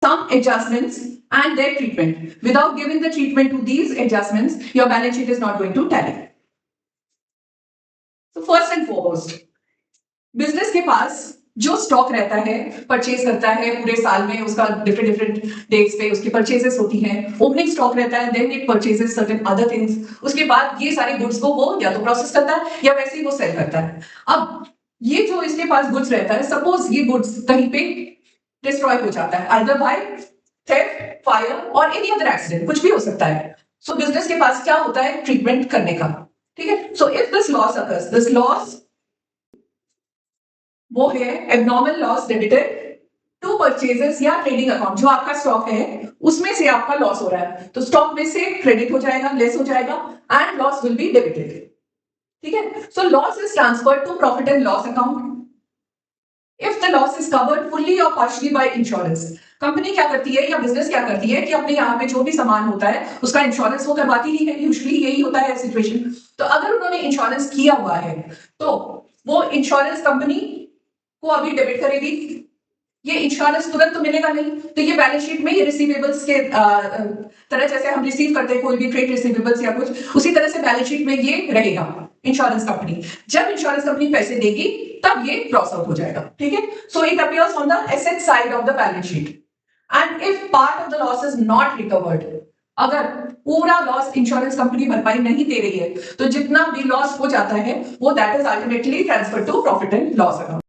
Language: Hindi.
some adjustments and their treatment. Without giving the treatment to these adjustments, your balance sheet is not going to tally. So first and foremost, business के पास जो स्टॉक रहता है, परचेज करता है पूरे साल में, उसका डिफरेंट डेट्स पे उसकी परचेजेस होती हैं, ओपनिंग स्टॉक रहता है, then it purchases certain other things, उसके बाद ये सारे गुड्स को वो या तो प्रोसेस करता है या वैसे ही वो सेल करता है। अब ये जो इसके पास गुड्स रहता है, सपोज ये गुड्स कहीं पे डिस्ट्रॉय हो जाता है, आइदर बाय थेफ्ट, फायर और एनी अदर एक्सीडेंट, कुछ भी हो सकता है। सो बिजनेस के पास क्या होता है, ट्रीटमेंट करने का, ठीक है। So if this loss occurs, this loss वो है abnormal loss debited to purchases या ट्रेडिंग अकाउंट, जो आपका स्टॉक है उसमें से आपका लॉस हो रहा है, तो स्टॉक में से क्रेडिट हो जाएगा, लेस हो जाएगा and loss will be debited, ठीक है। So loss is transferred to profit and loss account if the loss is covered fully और पार्शियली बाय इंश्योरेंस। कंपनी क्या करती है या बिजनेस क्या करती है कि अपने यहाँ पे जो भी सामान होता है उसका इंश्योरेंस वो करवाती ही है, यूजुअली यही होता है सिचुएशन। तो अगर उन्होंने इंश्योरेंस किया हुआ है तो वो इंश्योरेंस कंपनी को अभी डेबिट करेगी, ये इंश्योरेंस तुरंत तो मिलेगा नहीं, तो ये बैलेंस शीट में ये रिसीवेबल्स के तरह, जैसे हम रिसीव करते हैं कोई भी ट्रेड रिसीवेबल्स या कुछ, उसी तरह से बैलेंस शीट में ये रहेगा। इंश्योरेंस कंपनी, जब इंश्योरेंस कंपनी पैसे देगी तब ये क्रॉस आउट हो जाएगा, ठीक है। So it appears on the asset side of the balance sheet and if part of the loss is not recovered, अगर पूरा लॉस इंश्योरेंस कंपनी भरपाई नहीं दे रही है तो जितना भी लॉस हो जाता है वो that is ultimately transfer to profit and loss account.